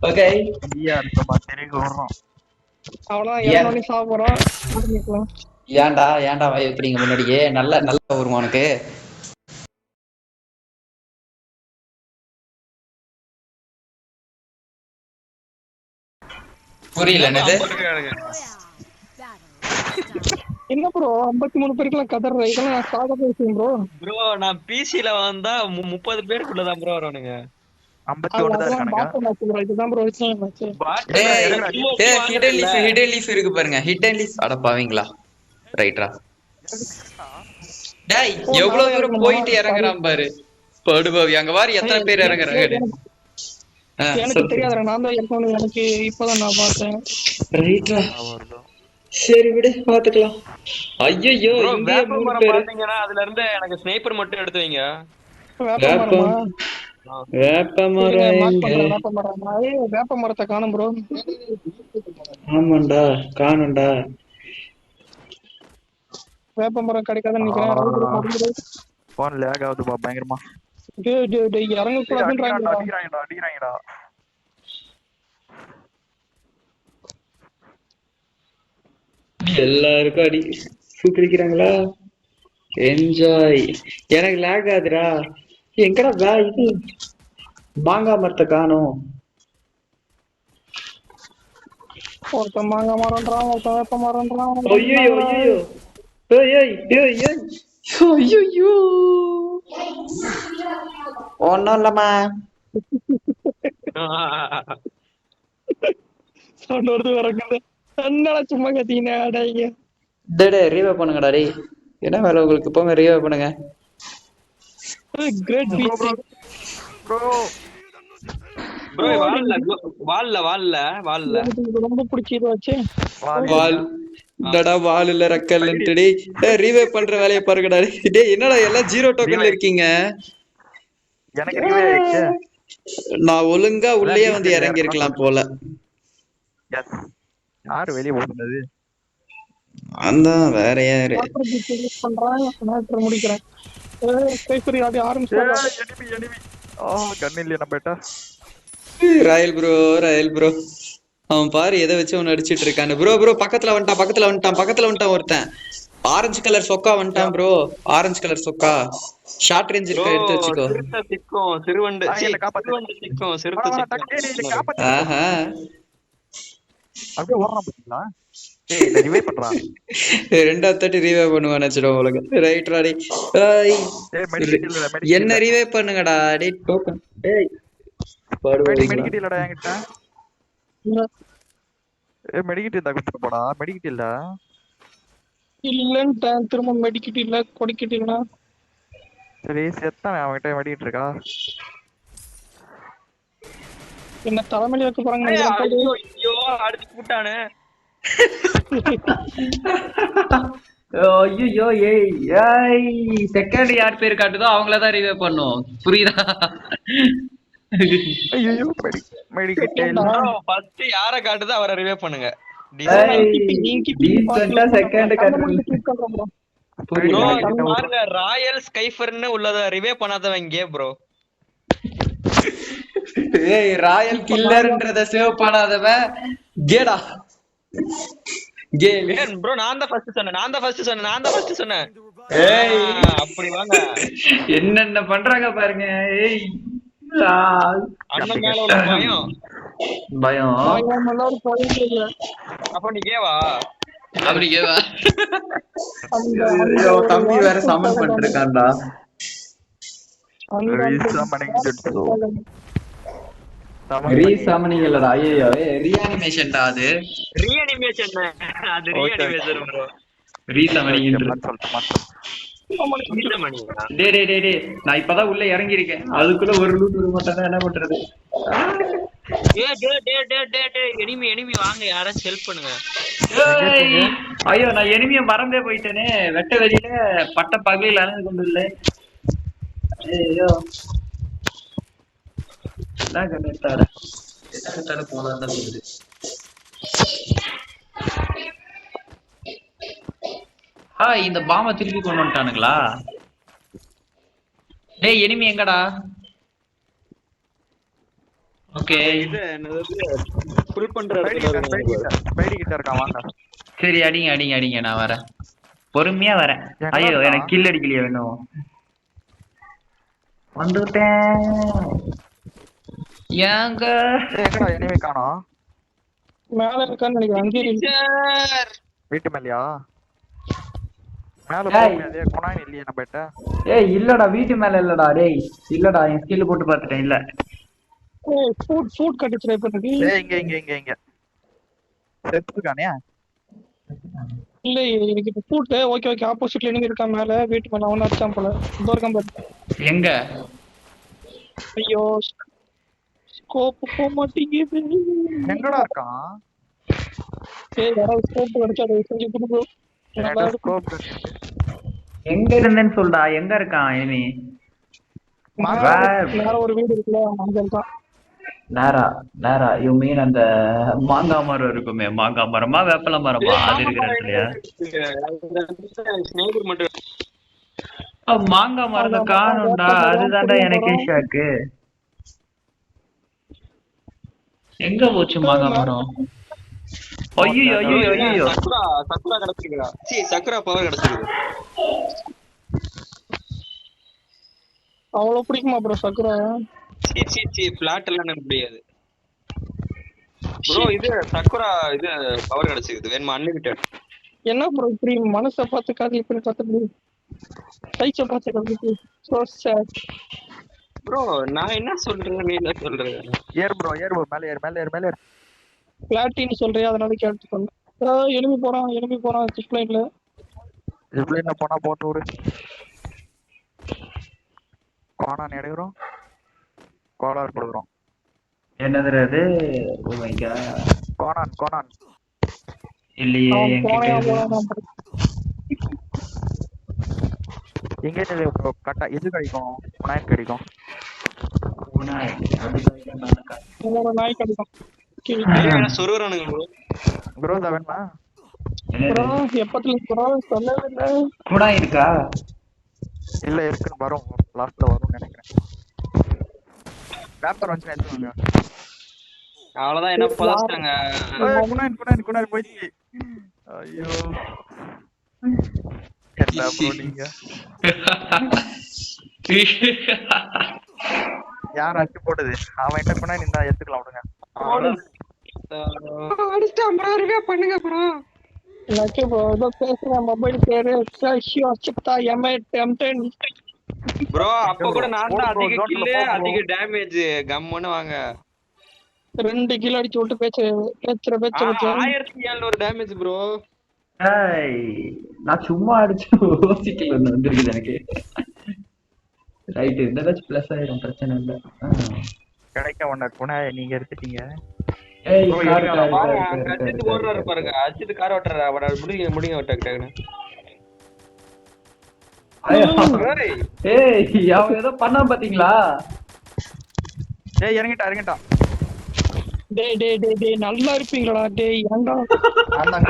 Okay. ஐயா இருக்கப்பா தெரியும் வர்றோம். அவ்வளவுதான் இறங்கி சாப்பிட போறோம். ஏன்டா ஏன்டா வாய் வைக்கிறீங்க முன்னாடியே? நல்ல நல்ல வருமா உனக்கு? புரியல என்னது? என்ன ப்ரோ 53 பேருக்குலாம் கதற இதெல்லாம் நான் சாக பேசுவேன் ப்ரோ. ப்ரோ நான் பிசில வந்தா 30 பேருக்குள்ளதான் ப்ரோ வரணுங்க. 51 தான் இருக்கானுங்க. Bottom match bro. இதுதான் ப்ரோ விஷயம் மேட்ச். ஹிடன் லீஃப் இருக்கு பாருங்க. ஹிடன் லீஃப் அட பாவீங்களா? ரைட்ரா. டேய் எவ்வளவு தூரம் போயிட்டு இறங்குறான் பாரு. படுபாவி அங்க பாரு எத்தனை பேர் இறங்குறாங்க. எனக்கு தெரியாதுடா, நான் தான் இருக்கணும். எனக்கு இப்பதான் நான் பார்த்தேன். ரைட்ரா. சரி விடு பாத்துக்கலாம். ஐயோ வேப்பமரம் பாத்தீங்கன்னா அதுல இருந்து எனக்கு ஸ்னைப்பர் மட்டும் எடுத்து வைங்க. வேப்ப மரத்தை காணும் ப்ரோ. ஆமாண்டா காணும்டா. வேப்ப மரம் கிடைக்காத நினைக்கிறேன். போன் லேக் ஆகுதுப்பா பயங்கரமா. இறங்க கூடாதுன்றாங்கடா. அடிக்கிறாங்கடா. எல்லாருக்கும் அடி சூக்கிரிக்கிறாங்களா? என்ஜாய். எனக்கு லேக் ஆகுதுடா. எங்கடா இது மாங்காய் மரத்தை காணோம். ஒருத்தன் மாங்காய் மரம்ன்றான், ஒருத்தன் வேப்ப மரம்ன்றான். ஒன்னும் இல்லம்மா. என்னடா சும்மா கத்திங்க? ரீவே பண்ணுங்கடா டேய். என்ன வேலை உங்களுக்கு? போங்க ரீவே பண்ணுங்க. கிரேட் பீச் ப்ரோ வால்ல ரொம்ப பிடிச்சது வச்சு வால் டடா வால் இல்ல ரக்கல்ன்ட்டு டேய். ரீவே பண்ற வேலைய பாருங்கடா டேய். என்னடா எல்லாம் 0 டோக்கன்ல இருக்கீங்க? எனக்கு ரீவே ஆயிடுச்சு. நான் ஒழுங்கா உள்ளே வந்து இறங்கி இருக்கலாம் போல. யாரு வெளிய போறது? அந்த வேற யாரு பண்றாங்க முடிக்கிறேன். ராயல் ப்ரோ அவன் பாரு எதை வச்சு அவன் அடிச்சிட்டு இருக்கானு. ப்ரோ பக்கத்துல வந்துட்டான் ஒருத்தன். ஆரஞ்சு கலர் சொக்கா வந்துட்டான் ப்ரோ. ஆரஞ்சு கலர் சொக்கா ஷார்ட் ரேஞ்ச் இருக்கா, எடுத்து வச்சுக்கோ. அப்படியே ஓடுறான் பாத்தீங்களா? ரிவைவ் பண்றான். ரெண்டாவது தட்டி ரிவைவ் பண்ணுவான்னு வச்சிடும் உங்களுக்கு. ரைட்ரா டேய். என்ன ரிவைவ் பண்ணுங்கடா டேய். டோக்கன் டேய் மெடிக்கிட் இல்லடா என்கிட்ட. மெடிக்கிட் இருந்தா கொடுத்து போடா. மெடிக்கிட் இல்ல இல்லன்னு திரும்ப மெடிக்கிட் இல்ல கொடிக்கிட் இல்ல. சரி செத்தான் அவன்கிட்ட மெடிக்கிட் இருக்கா? என்ன தலைமையில வைக்க போறாங்க? ஐயோ அடிச்சு போட்டானே. ஐயோ செகண்ட் யார் பேர் காட்டுதோ அவங்களதான் ரிவைவ் பண்ணும். புரியுதா? ஐயோ மெடிக்கிட் ஃபர்ஸ்ட் யாரை காட்டுதோ அவரை ரிவைவ் பண்ணுங்க. பாருங்க ராயல் ஸ்கைஃபர்னு உள்ளத ரிவைவ் பண்ணாதவங்க ப்ரோ. ஏய் ராயல் கில்லர்ன்றத சேவ் பண்ணாதவன் கேடா. கேம் ப்ரோ நான் தான் ஃபர்ஸ்ட் சொன்னேன். ஏய் அப்படி வாங்க. என்னென்ன பண்றாங்க பாருங்க. ஏய் அண்ணன் மேல உள்ள பயம் அப்ப நீ கேவா அப்படி கேவா. தம்பி வேற சமன் பண்ணிருக்கான்டா. ரீசமனிங் இல்லடா. ஐயோ ரீஅனிமேஷன்டா. அது ரீஅனிமேஷன் ப்ரோ. ரீசமனிங் டேய் நான் இப்பதான் உள்ள இறங்கி இருக்கேன். அதுக்குள்ள ஒரு லூட் வர மாட்டேன். என்ன பண்றது? எனிமி வாங்க, யாராச்சும் ஹெல்ப் பண்ணுங்க. ஐயோ நான் எனிமிய மறந்தே போயிட்டேனே. வெட்ட வெளியில பட்ட பகையில் அணைந்து கொண்டு இல்லை. ஐயோ என்ன கண்ணிட்டாரு போனா இந்த பாம்பை திருப்பி கொண்டு வந்துட்டானுங்களா? டேய் எனிமி எங்கடா? ஓகே இது என்னது ஃபுல் பண்ற ஸ்பைடி இடத்துல கிட்ட ஸ்பைடி கிட்ட இருக்கான் வாங்க. சரி அடிங்க அடிங்க அடிங்க நான் வரேன் பொறுமையா வரேன் எங்கடா ஐயோ இருக்கான்? எனக்கு கில் அடிக்கலையா வேணும் வந்துட்டேன் ஏங்க எங்கடா எனிமே காணோம்? மேல இருக்கான்னு நினைக்கிறேன். அங்கேயே இருக்கு. வீட்டு மேலயா? மேல ஏய். போக முடியாது. குணாயின் இல்லையே நம்ம கிட்ட. ஏய் இல்லடா வீட்டு மேல இல்லடா டேய் இல்லடா என் ஸ்கில் போட்டு பார்த்துட்டேன் இல்ல ஃபுட் கட்டிச்சு இப்ப இருக்கு. ஏய் இங்க செத்துக்கானே. இல்ல எனக்கு இப்ப ஃபுட் ஓகே ஓகே ஆப்போசிட்ல இருந்து இருக்கான் மேல வீட்டு மேல அவன அடிச்சான் போல. இதோ இருக்கான் பாரு. எங்க ஐயோ ஸ்கோப் போக மாட்டேங்குது. எங்கடா இருக்கான்? ஏய் யாராவது ஸ்கோப் கிடைச்சா அதை செஞ்சு கொடுங்க. நல்லா இருக்கும். ஸ்கோப் எங்க இருந்தேன்னு சொல்டா எங்க இருக்கான் இனி மேல ஒரு வீடு இருக்குல்ல அங்க இருக்கான். நேரா நேரா யூ மீன் அந்த மாங்காய் மரம் இருக்குமே மாங்காய் மரமா வேப்பல மரமா அது இருக்கிற இடத்துலயா ஸ்னேகர் மட்டும் மாங்காய் மரத்தை காணும்டா அதுதான்டா எனக்கே ஷாக்கு எங்க போச்சு மாங்காய் மரம் ஐயோ ஐயோ ஐயோ சக்குரா கிடைச்சிருக்கா சக்குரா பவர் கிடைச்சிருக்கு அவ்வளவு பிடிக்குமா ப்ரோ சக்குரா? சீ பிளாட் எல்லாம் எனக்கு முடியாது ப்ரோ இது சக்குரா இது பவர் கிடைச்சிருக்கு வேணுமா அன்லிமிட்டட் என்ன ப்ரோ இப்படி மனசை பார்த்து காதல் பண்ணி பார்த்து சைச்ச பார்த்து காதல் சோ சேட். ப்ரோ நான் என்ன சொல்றேன் நீ என்ன சொல்ற ஏர் ப்ரோ மேல ஏர். பிளாட்டின்னு சொல்றியா அதனால கேட்டு சொன்னேன். எலும்பி போறான் சிக்லைன்ல. ஜிப்லைன்ல போனா போட்டு விடு. கோணான் எடுக்கிறோம். கோலார் கொடுக்குறோம். என்னது அது ஓ மை காட் கோணான் இல்லையே அவன் என்கிட்ட போனையா இல்ல. போறான். எங்க கட்டா எது கிடைக்கும்? குணாயின் கிடைக்கும். ஊனாய், அதுதான் இதை நான் கா- உங்களோட நாய் கிடைக்கும். சொருவரானுங்க ப்ரோ ப்ரோ வேணுமா? என்னது? எப்பத்துல ப்ரோ சொல்லவே இல்லை. ஊனாய் இருக்கா இல்ல இருக்குன்னு வரும். லாஸ்ட்ல வரும்னு நினைக்கிறேன். பேப்பர் வச்சு எடுத்துவாங்க. அவ்வளவுதான் என்ன புதைச்சிட்டாங்க குணாயின் போயிடுச்சு. ஐயோ என்ன ப்ரோ நீங்க யார் அடிச்சு போட்டது? அவன் என்ன குணாயின் இருந்தா எடுத்துக்கலாம் விடுங்க. அடிச்சிட்டான் ப்ரோ ரிவ்யூ பண்ணுங்க ப்ரோ. லக்கி ப்ரோ ஏதோ பேசுறேன் மொபைல் பேரு ஷியோ சிப்தா M10. ப்ரோ அப்ப கூட நான் தான் அதிக கில்லு அதிக டேமேஜ் கம்முன்னு வாங்க 2 கிலோ அடிச்சு விட்டு பேச்சு 1700 டேமேஜ் ப்ரோ ஏய், நான் சும்மா அடிச்சு ஓசிக்கல ஒண்ணு வந்திருக்குது எனக்கு ரைட் இருந்தாச்சும் பிளஸ் ஆயிரும் பிரச்சனை இல்ல கிடைக்க ஒண்ணு குணாய் நீங்க எடுத்துட்டீங்க. ஏய் bro, கார் இருங்க, கார் பாருங்க கார் அங்க அஜித் ஓடுறாரு பாருங்க அஜித் கார் ஓட்டுறாரு அவட முடிங்க டக்குன்னு ஏய் அவன் ஏதோ பண்ணா பாத்தீங்களா டேய் இறங்கிட்டா. டேய் நல்லா இருப்பீங்களா டேய் ஏன்டா நான் தான்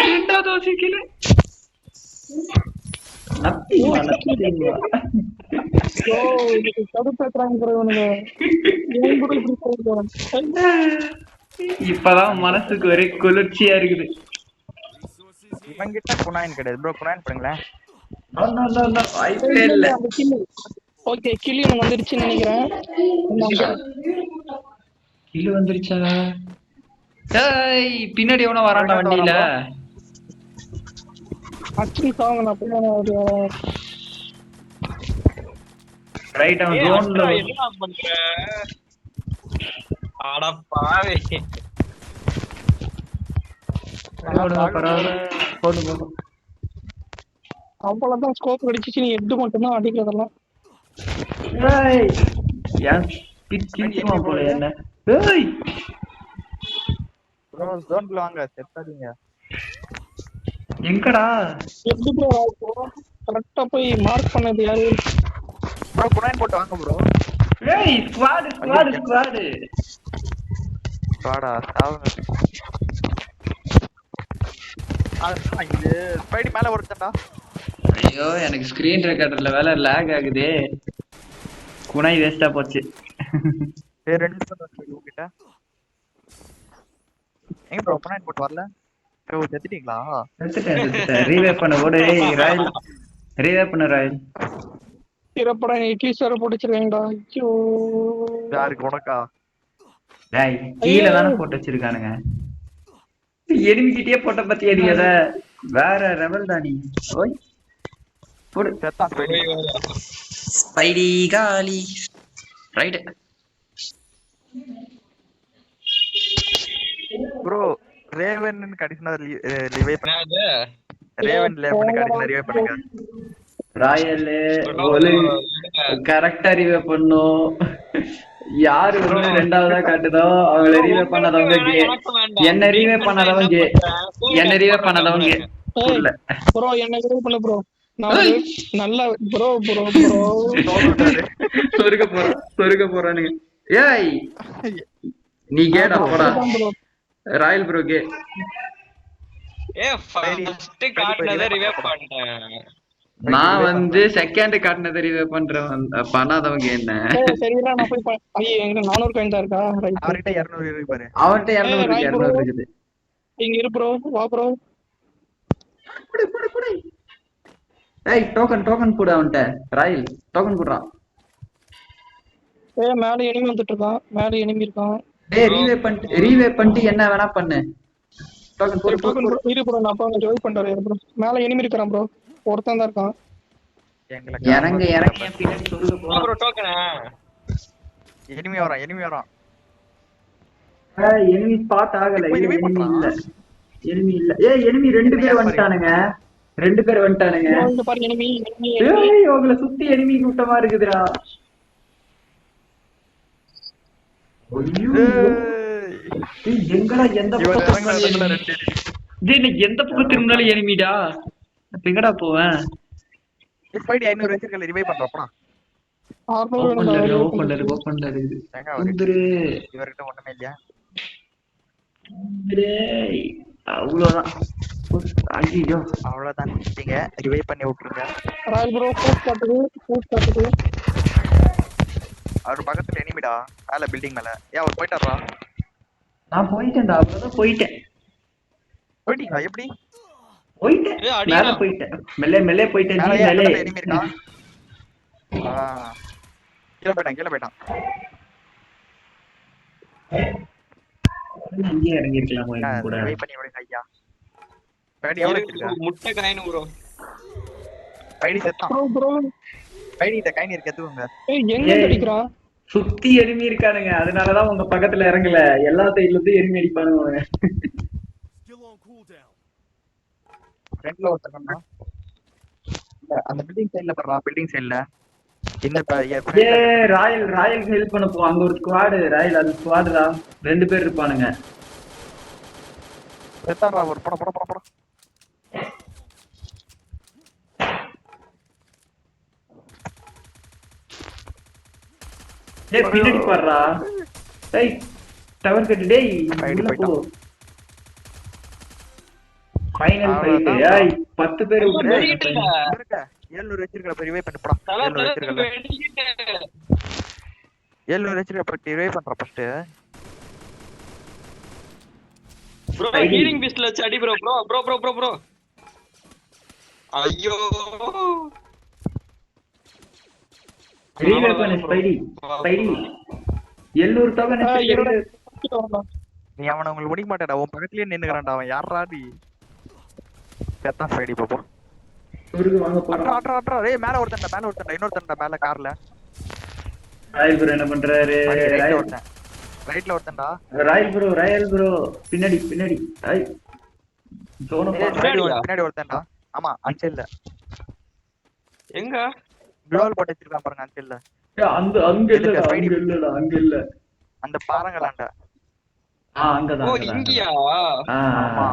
ரெண்டாவது ஓசிக்கல ப்ரோ இன்னைக்கு கடுப்பேத்துறாங்க ப்ரோ இவனுங்க. ஏன் ப்ரோ இப்படி சொல்றீங்க? இப்பதான் மனசுக்கு ஒரே குளிர்ச்சியா இருக்குது இவங்கிட்ட குணாயின் கிடையாது ப்ரோ. குணாயின் பண்ணுங்களேன். வாய்ப்பே இல்ல அந்த கில்லு ஓகே கில்லி எனக்கு வந்துருச்சுன்னு நினைக்கிறேன். கிளி வந்துருச்சா ஏய் பின்னாடி எவனோ வரான்டா வண்டியில அச்சுன்னு சாவுங்க நான் போய் ரைட் அவன் ஜோன்ல என்ன பண்ற அட பாவே போடும் அவ்வளவுதான் ஸ்கோப் அடிச்சிச்சு. நீ எட்டு மட்டும்தான் அடிக்கிறதெல்லாம். ஏய் ஏன் பிச்சிமா போல என்ன ஏய் ப்ரோ ஜோன்ல வாங்க செத்தாதீங்க. எங்கடா எப்படி ப்ரோ கரெக்டா போய் மார்க் பண்ணது யாரு? ப்ரோ குணாயின் போட்டு வாங்க ப்ரோ. ஏய் ஸ்குவாட் வாடா சாவுங்க. இது ஸ்பைடி மேல ஒருத்தன்டா. ஐயோ எனக்கு ஸ்கிரீன் ரெக்கார்டர்ல வேலை லாக் ஆகுதே குணாய் வேஸ்டா போச்சு ஏய் 2 நிமிஷம் என்கிட்ட. எங்க ப்ரோ ஒப்பனன்ட் போட்டு வரல? ப்ரோ செத்துட்டீங்களா? செத்துட்டேன். ரீவைவ் பண்ண ஓடு. ராயல் ரீவைவ் பண்ண ராயல். சிறப்படா இட்லி சார போட்டுச்சிருக்கேன்டா. ஐயோ யாருக்கு உனக்கா? டேய் கீழ தான போட்டு வச்சிருக்கானுங்க. எனிமி கிட்டயே போட்ட பத்தியா நீ அத? வேற ரெவல் தான் நீ. ஓய் போடு. செத்தா ஸ்பைடி. ஸ்பைடி காலி. ரைட். ப்ரோ ரேவன் கடைசினா ரிவைவ் பண்ண. ரேவன் லேவன் கடைசினா ரிவைவ் பண்ணுங்க. ராயல் ஒரு கரெக்டா ரிவைவ் பண்ணும். யாரு ஒண்ணு ரெண்டாவதா காட்டுதோ அவங்கள ரீவைவ் பண்ணாதவங்க கே. என்ன ரீவைவ் பண்ணாதவங்க கே. என்ன ரீவைவ் பண்ணாதவங்க இல்ல. ப்ரோ என்ன ரிவைவ் பண்ணு ப்ரோ. நான் ஒரு நல்ல ப்ரோ ப்ரோ ப்ரோ சொருக போறானுங்க. ஏய் நீ கேடா போடா. ராயல் ப்ரோ கே. ஃபர்ஸ்ட் காட்டுனத ரிவைவ் பண்ணிட்டேன். நான் வந்து செகண்ட் காட்டுனத ரிவைவ் பண்றேன். பண்ணாதவங்க என்ன? சரிடா நான் போய் ஐயோ எங்க 400 காயின் தான் இருக்கா? ரைட். அவர்கிட்ட 200 இருக்கு பாரு. அவன்கிட்ட 200 இருக்குது. இங்க இரு ப்ரோ. வா ப்ரோ. புடி. ஏய் டோக்கன் போடு அவன்கிட்ட. ராயல் டோக்கன் போடுறான். மேல எனிமி வந்துட்டு இருக்கான். மேல எனிமி இருக்கான். டேய் ரீவைவ் பண்ணிட்டு என்ன வேணா பண்ணு. டோக்கன் போடு. டோக்கன் இரு ப்ரோ. நான் அப்ப ஜாயின் பண்றேன் ப்ரோ. மேல எனிமி இருக்கான் ப்ரோ. ஒருத்தன் தான் இருக்கான். இறங்க பின்னாடி சொல்லுங்க போறோம். ப்ரோ டோக்கனா எனிமி வரான். எனிமி ஸ்பாட் ஆகல. இப்ப enemy எனிமி இல்ல. ஏய் எனிமி ரெண்டு பேர் வந்துட்டானுங்க. இங்க பாரு எனிமி. ஏய் உங்களை சுத்தி எனிமி கூட்டமா இருக்குதுடா. ஐயோ ஏய் எங்கடா எந்த இவன் பக்கம் இறங்குன இடத்துல 2 டேய் நீ எந்த பக்கம் திரும்பினாலும் எனிமிடா. எங்கடா போவேன்? ஸ்பைடி 500 வச்சிருக்கல ரிவைவ் பண்றப்பா. ஓபன்ல இருக்கு. எங்க அவரு? வந்துரு. இவர்கிட்ட ஒண்ணுமே இல்லையா? டேய் அவ்வளவுதான். ஐயோ அவ்வளவுதான். நீங்க ரிவைவ் பண்ணி விட்டுருங்க. ராயல் ப்ரோ ஃபுட் காட்டுது. அவர் பக்கத்துல எனிமிடா. மேல பில்டிங் மேல. அவர் போயிட்டாரா? நான் போயிட்டேன்டா. அப்பதான் போயிட்டேன். போயிட்டீங்களா? எப்படி? மேல போயிட்டேன். மெல்ல போயிட்டேன். மேல எனிமி இருக்கா? கீழ போயிட்டான். இங்கே இறங்கி இருக்கலாம் கூட. ரிவைவ் பண்ணி விடுங்க ஐயா. ஸ்பைடி எவ்வளவு வச்சிருக்கா? முட்டை காயின் ப்ரோ. ஸ்பைடி செத்தான். ப்ரோ ஸ்பைடி இந்த காயின் இருக்கு எடுத்துக்கோங்க. எங்க அடிக்கிறான்? சுத்தி எனிமி இருக்கானுங்க. அதனாலதான் உங்க பக்கத்துல இறங்கல. எல்லா சைடுல இருந்து எனிமி அடிப்பானுங்க. ஃப்ரண்ட்ல ஒருத்தனா? அந்த பில்டிங் சைடுல பண்றா. பில்டிங் சைடுல இந்த ராயல் ஹெல்ப் பண்ண போ. அங்க ஒரு ஸ்குவாட். ராயல் அது ஸ்குவாட் தான். 2 பேர் இருப்பானுங்க. செத்தாரா? ஒரு போட. டேய் பின்னாடி பாறா. டேய் டவர் கட்டு. டேய் உள்ள போ. Final fight. ஏய் 10 பேர் உள்ள இருக்க. 700 வச்சிருக்க ரிவைவ் பண்ணி போடா. 700 வச்சிருக்கல. 700 வச்சிருக்க பட் ரிவைவ் பண்ற ஃபர்ஸ்ட். ப்ரோ ஹீலிங் பீஸ்ட்ல வச்சு அடி ப்ரோ. ஐயோ ரீவைவ் பண்ணு ஸ்பைடி. 700 டோக்கன் வச்சிருக்க. நீ அவன உங்களுக்கு முடிக்க மாட்டேடா. உன் பக்கத்துலயே நின்னுக்கறான்டா அவன். யாரா நீ? செத்தான் ஸ்பைடி பாப்போம். சுருக்கு வாங்க போறோம். அட்ரா. ஏய் மேல ஒருத்தன்டா. இன்னொருத்தன்டா மேல கார்ல. ராயல் ப்ரோ என்ன பண்றாரு? ரைட்ல ஒருத்தன்டா. ராயல் ப்ரோ பின்னாடி. ஐ ஜோன பின்னாடி ஒருத்தன்டா. ஆமா அன்சைல்ல. எங்க? குளோவல் போட்டு வச்சிருக்கான் பாருங்க அன்சைல்ல. அங்க இல்ல. அந்த பாறங்களாண்ட. அங்கதான். ஓ இங்கயா? ஆமா.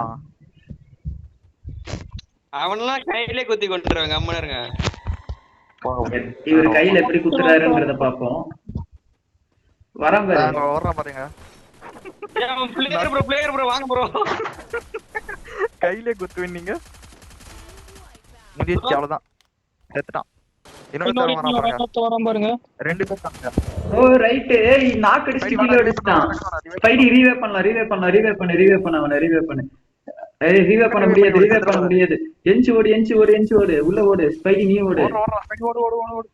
அவனெல்லாம் கையிலே குத்தி கொண்டுறாங்க. அம்மனா இருங்க. இவர் கையில எப்படி குத்துறாருன்றத பாப்போம். வரான் பாருங்க. பிளேயர் ப்ரோ வாங்க ப்ரோ. கையிலே குத்துவீங்க. முடிச்சு அவ்வளவுதான். செத்துட்டான். இன்னொரு வரான் பாருங்க. 2 பேர் தாங்க. ஓ ரைட். ஏய் நாக்கு அடிச்சு கீழ அடிச்சிட்டான். ஸ்பைடி ரீவே பண்ண அவனை ரீவே பண்ணு. ஏய் ரீவே பண்ண முடியாது. எஞ்சி ஓடு உள்ள ஓடு. ஸ்பைடி நீ ஓடு. ஓடு.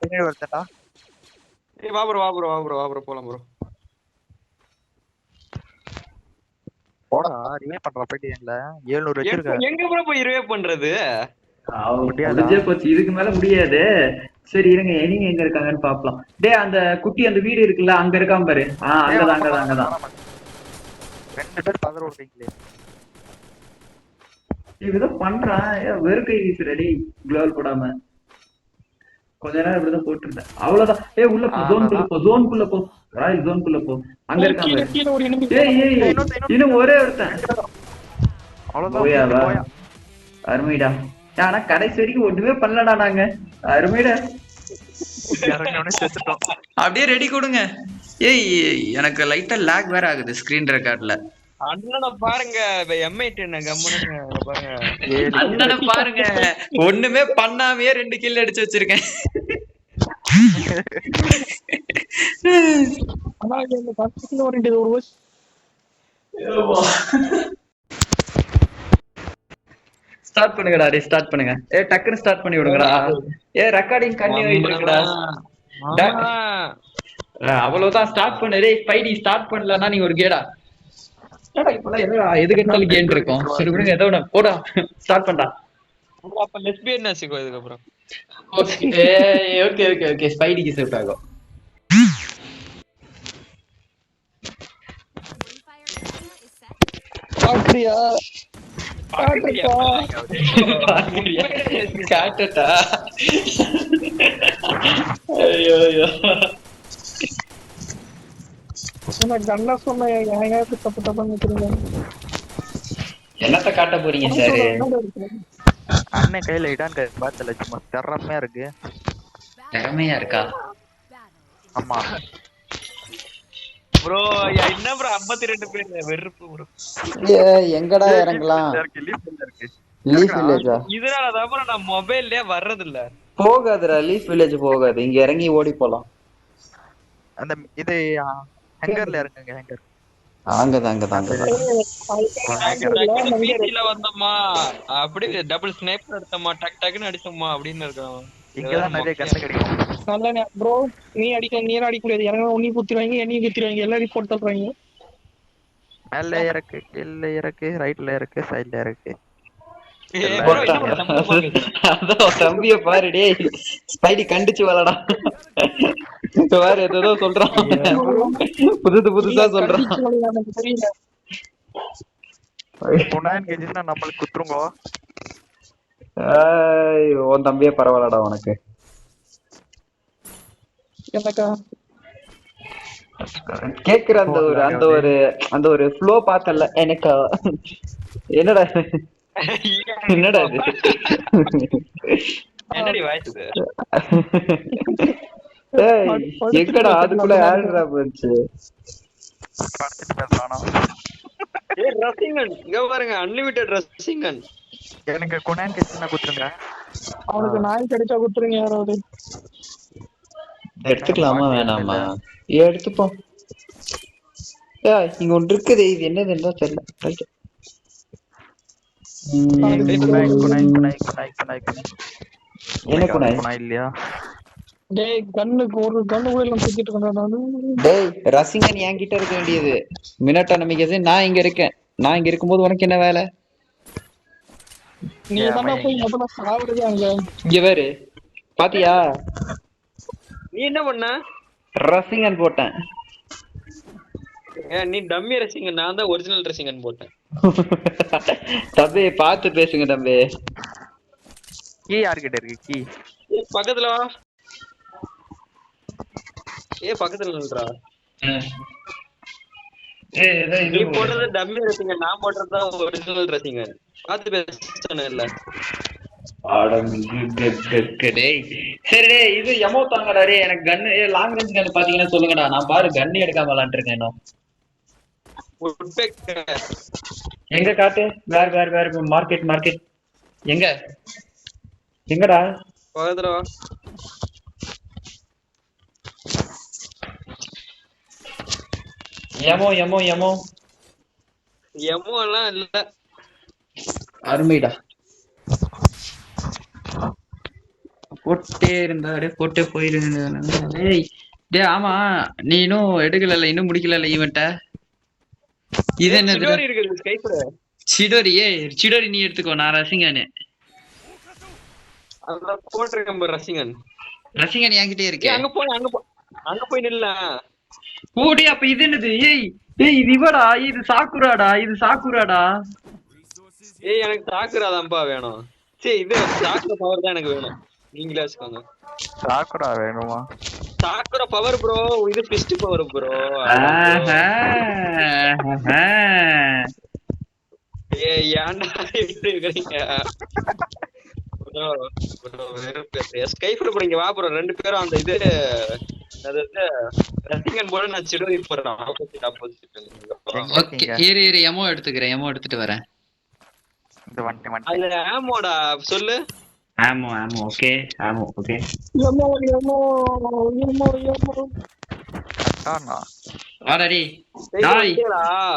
எங்க வரட்டா? ஏய் வா ப்ரோ போலாம் ப்ரோ. போடா ரிவே பண்றா போயிட்டீங்களா? 700 வச்சிருக்க. எங்க ப்ரோ போய் ரிவே பண்றது? முடிஞ்சே போச்சு. இதுக்கு மேல முடியாது. சரி இருங்க, எனிங்க எங்க இருக்காங்கன்னு பாக்கலாம். டேய் அந்த குட்டி அந்த வீடு இருக்குல்ல, அங்க இருக்கான் பாரு. அங்கதான். 2 பேர் பதற ஓடுறீங்களே. இதுதான் பண்றான். வெறும் கை வீசுற டேய், குளோவல் போடாம. கொஞ்ச நேரம் இப்படிதான் போட்டுருந்தேன். அவ்வளவுதான். உள்ள போ, ஜோனுக்குள்ள போ. ராயல் ஜோனுக்குள்ள போ. அங்க இருக்கான் பாரு. கீழே ஒரு enemy. ஏய் இன்னும் ஒரே ஒருத்தன். அவ்வளவுதான். அருமைடா. ஆனா கடைசி வரைக்கும் ஒண்ணுமே பண்ணலடா நாங்க. அருமைடா. இறங்கனே செத்துட்டோம். அப்படியே ரெடி கொடுங்க. ஏய் எனக்கு லைட்டா லாக் வேற ஆகுது ஸ்கிரீன் ரெக்கார்ட்ல. அண்ணனை பாருங்க M8 கம்முன்னு பாருங்க. அண்ணனை பாருங்க, ஒண்ணுமே பண்ணாமையே 2 கில் அடிச்சு வச்சிருக்கேன். ஆனா இந்த பக்கத்துல ஒரு ஸ்டார்ட் பண்ணுங்கடா. ஸ்டார்ட் பண்ணுங்க. டக்குன்னு ஸ்டார்ட் பண்ணி விடுங்கடா. ரெக்கார்டிங் கண்டினியூ ஆயிட்டு இருக்குடா. அவ்வளவுதான். ஸ்டார்ட் பண்ணு. டேய் ஸ்பைடி ஸ்டார்ட் பண்ணலன்னா நீ ஒரு கேடா. இப்பெல்லாம் எது கேட்டாலும் கேம் இருக்கும். சரி விடுங்க, ஏதோ ஒண்ணு போடா. ஸ்டார்ட் பண்ணா. அப்ப லெஸ்பியன் ஆச்சுக்கோ இதுக்கு அப்புறம். ஓகே ஸ்பைடிக்கு செட் ஆகும். அப்படியா? காட்டட்டா? ஐயோ கண்ணா சொன்ன எங்கேயாவது தப்பு நினைக்கிறீங்க. என்னத்த காட்ட போறீங்க சார்? அண்ணன் கையில இடான் பாத்துல சும்மா திறமையா இருக்கா? ஆமா ப்ரோ என்ன ப்ரோ 52 பேர் வெறுப்பு ப்ரோ. எங்கடா இறங்கலாம்? லீஃப் வில்லேஜா? இதனால தான் நான் மொபைல்லே வர்றது இல்ல. போகாதுடா, லீஃப் வில்லேஜ் போகாது. இங்க இறங்கி ஓடி போலாம். அந்த இது ஹேங்கர்ல இறங்குங்க. ஹேங்கர் அங்கதான். பிசில வந்தோமா அப்படியே டபுள் ஸ்னைப்பர் எடுத்தோமா டக்குன்னு அடிச்சோமா அப்படின்னு இருக்கோம். இங்கதான் நிறைய கண்ணு கிடைக்கும். நல்ல ப்ரோ, நீ அடிக்க முடியாது. இறங்க உன்னி குத்திடுவாங்க, என்னையும் குத்திடுவாங்க, எல்லாரும் ரிப்போர்ட் தள்ளுறாங்க. மேல இறக்கு, கீழ இறக்கு, ரைட்ல இறக்கு, சைடுல இறக்கு. தம்பிய பாரு டேய், ஸ்பைடி கண்டிச்சு வளடா. வேற ஏதோ சொல்றான், புதுசா சொல்றான். நம்மளுக்கு குத்துருங்க. உன் தம்பியே பரவாயில்லடா உனக்கு. கேக்குற அந்த ஒரு ஃப்ளோ பார்த்தல எனக்கு. என்னடா இது? என்னடி வாய்ஸ் இது? ஏய் எங்கடா அதுக்குள்ள ஆடுறா போச்சு. ஏய் ரசிங்கன் இங்க பாருங்க, அன்லிமிட்டெட் ரசிங்கன். எனக்கு கொனான் கிட்னா குத்துங்க. அவனுக்கு நாய் கிடைச்சா குத்துறீங்க யாராவது. எடுத்துக்கலாமா வேணாமா? எடுத்துப்போம். இங்க ஒன்று இருக்குது, இது என்னதுன்னு தெரியல. என்ன குணாய் இல்லையா? டேய் கண்ணுக்கு ஒரு கண்ணு கூட எல்லாம் தூக்கிட்டு இருக்கேன் நானு. டேய் ரசிங்கன் என்கிட்ட இருக்க வேண்டியது. மினட்டா நம்பிக்கை நான் இங்க இருக்கேன். நான் இங்க இருக்கும்போது உனக்கு என்ன வேலை? நீ தானே போய் முதல்ல சாவுறதே அங்க. இங்க வேறு பாத்தியா? நீ என்ன பண்ண? ரசிங்கன் போட்டேன். நீ டம்மி ரசிங்கன், நான் தான் ஒரிஜினல் ரசிங்கன் போட்டேன். தம்பி பார்த்து பேசுங்க தம்பி. கீ யார்கிட்ட இருக்கு? கீ பக்கத்துல வா. பக்கத்துல நில்றா. நீ போடுறது டம்மி ரசிங்கன், நான் போடுறதுதான் ஒரிஜினல் ரசிங்கன். பார்த்து பேசணும் இல்ல? சரி டேய், இது எமோ தாங்கடா. டேய் எனக்கு கன்னு லாங் ரேஞ்ச் கன்னு பாத்தீங்கன்னா சொல்லுங்கடா. நான் பாரு கன்னு எடுக்காம விளையாண்டுருக்கேன். இன்னும் எங்க காட்டு? வேற மார்க்கெட் எங்கடா? பக்கத்துல வா. எமோ எமோ எமோ எமோ எல்லாம் இல்ல. அருமைடா. போட்டே இருந்தா அப்படியே போட்டே போயிருந்தேன். டேய் டேய் ஆமா, நீ இன்னும் எடுக்கல, இன்னும் முடிக்கல ஈவென்ட்ட. இது என்னது? சிடோரி இருக்குது ஸ்கைப்ல. சிடோரி. சிடோரி நீ எடுத்துக்கோ, நான் ரசிகனு. அதான் போட்டிருக்கேன் பாரு ரசிகன். ரசிகன் என்கிட்டே இருக்கே. அங்க போய் நில்ல. ஓடி. அப்ப இது என்னது? ஏய் இது இவடா, இது சாக்குராடா, இது சாக்குராடா. ஏய் எனக்கு சாக்குறாதான்ப்பா வேணும். சரி இது சாக்குற பவர் தான் எனக்கு வேணும். நீங்களே வச்சுக்கோங்க. சாக்குரா வேணுமா? சாக்குற பவர் ப்ரோ, இது ஃபிஸ்ட் பவர் ப்ரோ. ஏய் ஏன்டா இப்படி இருக்கீங்க? ஸ்கைப்ல போறீங்க வா ப்ரோ, ரெண்டு பேரும் அந்த இது அதாவது ரசிகன் போல நான் சிடோரி போறேன். ஆப்போசிட். ஓகே இரு எமோ எடுத்துக்கிறேன், எமோ எடுத்துட்டு வரேன். இந்த வண்டி அதுல ஆமோடா சொல்லு. ஆமோ ஓகே, ஆமோ ஓகே. எமோ எமோ எமோ எமோ வாடாடி டாய்,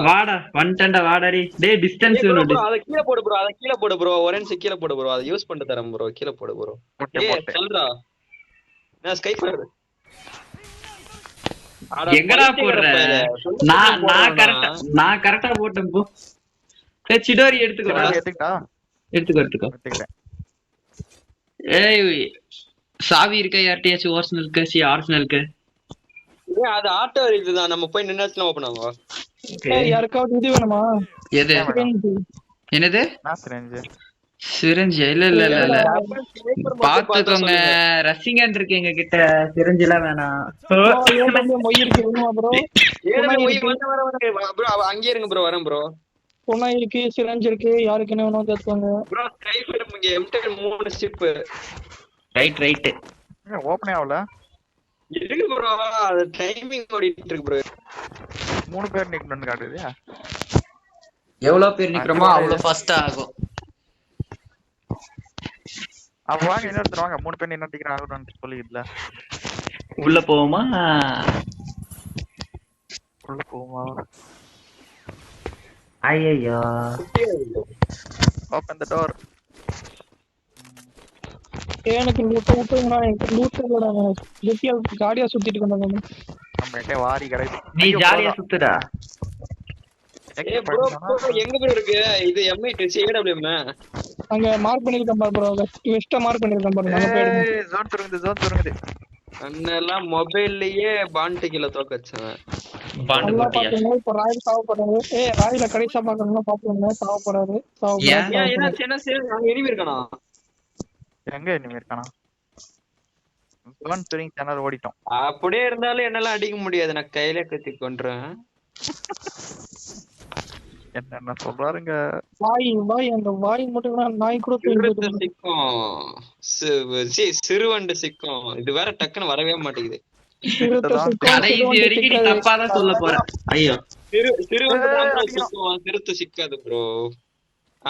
வாடா வந்துட்டேன்டா, வாடாடி. டேய் டிஸ்டன்ஸ் வேணும். அத கீழ போடு ப்ரோ, அத கீழ போடு ப்ரோ, ஒரு நிமிஷம் கீழ போடு ப்ரோ, அத யூஸ் பண்ணிட்டு தரேன் ப்ரோ. கீழ போடு ப்ரோ. ஏய் சொல்றா, நான் ஸ்கைப் போடு. எங்கடா போடுற? நான் கரெக்ட்டா போட்டேன் போ. டேய் சிடோரி எடுத்துக்கோடா. எடுத்துக்கோ. ஏய் சாவி இருக்கா யார்ட்டியாச்சும்? ஆர்சனலுக்கு ஏய் அது ஆட்டோ இதுதான், நம்ம போய் நின்னாச்சுனா ஓபன் ஆகும். யாருக்காவது இது வேணுமா? எது? என்னது? சிரஞ்சு? இல்ல பாத்துக்கோங்க, ரசிகன் இருக்கு எங்க கிட்ட. சிரஞ்சு எல்லாம் வேணாம். மொய் இருக்கு வேணுமா ப்ரோ? ப்ரோ அங்கேயே இருங்க ப்ரோ, வரேன் ப்ரோ. பொண்ணா இருக்கு, சிரஞ்சு இருக்கு, யாருக்கு என்ன வேணும் கேட்பாங்க ப்ரோ. ஸ்கைப் இங்க M10 3 ஸ்டிப். ரைட். ஓபனே ஆவல. இருக்கு ப்ரோ, அது டைமிங் ஓடிட்டு இருக்கு ப்ரோ. 3 பேர் நிக்கணும்னு காட்டுது. எவ்வளவு பேர் நிக்கிறோமோ அவ்வளவு ஃபாஸ்டா ஆகும். அப்ப வாங்க இன்னொருத்தர் வாங்க, 3 பேர் என்ன நிக்கிறாங்கன்னு சொல்லிடல. உள்ள போவோமா? ஐயோ ஓபன் தி டோர். எனக்கு லூட்டுங்கடா, எனக்கு லூட் இல்லடா. ஜெட்டியா காடியா சுத்திட்டு இருக்காங்க. நம்ம கிட்ட வாரி கிடையாது. நீ ஜாலியா சுத்துடா. ஏய் ப்ரோ எங்க ப்ரோ இருக்கு இது? M8 CWM அங்க மார்க் பண்ணிருக்கேன் பாரு ப்ரோ, வெஸ்ட் மார்க் பண்ணிருக்கேன் பாரு. அங்க போயிடுங்க. ஜோன் சுருங்குது. அண்ணெல்லாம் மொபைல்லயே பாண்ட் கில தோக்கச்சேன். பாண்ட் போட்டியா? இப்ப ராயல் சாவப்படுறாரு. ராயில கடைசா பாக்கணும்னா பாப்போங்க. சாவப்படுறாரு. என்ன அங்க எனிமி இருக்கானா? எங்க எனிமி இருக்கானா? ஜோன் சுருங்கி சேனல் ஓடிட்டோம். அப்படியே இருந்தாலும் என்னால அடிக்க முடியாது, நான் கையில கத்தி கொன்றேன். என்ன சொல்றாருங்க? வாய் அந்த வாய் மட்டும் நாய் கூட சிக்கும். சிறுவண்டு சிக்கும். இது வேற டக்குன்னு வரவே மாட்டேங்குது. கடைசி வரைக்கும் நீ தப்பாதான் சொல்ல போற. ஐயோ சிறுவண்டு தான் சிக்கும், சிறுத்தை சிக்காது ப்ரோ.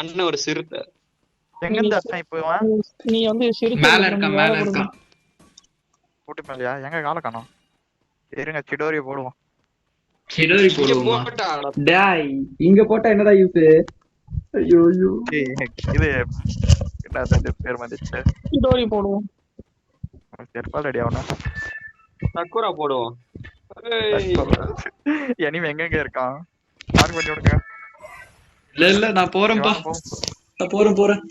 அண்ணன் ஒரு சிறுத்தை. எங்க இருந்து அண்ணா இப்போ? நீ வந்து மேல இருக்கான். போட்டு மேலயா? எங்க கால காணோம். இருங்க சிடோரிய போடுவோம். சிடோரி போடுவோமா? டேய் இங்க போட்டா என்னடா யூஸ்? ஐயோ இது என்னது பேர் வந்துச்சு? சிடோரி போடுவோம். செருப்பால் ரெடி ஆவணும். சக்குரா போடுவோம். எனிமே எங்க இருக்கான்? மார்க் பண்ணி விடுங்க. இல்ல நான் போறேன்ப்பா. நான் போறேன்.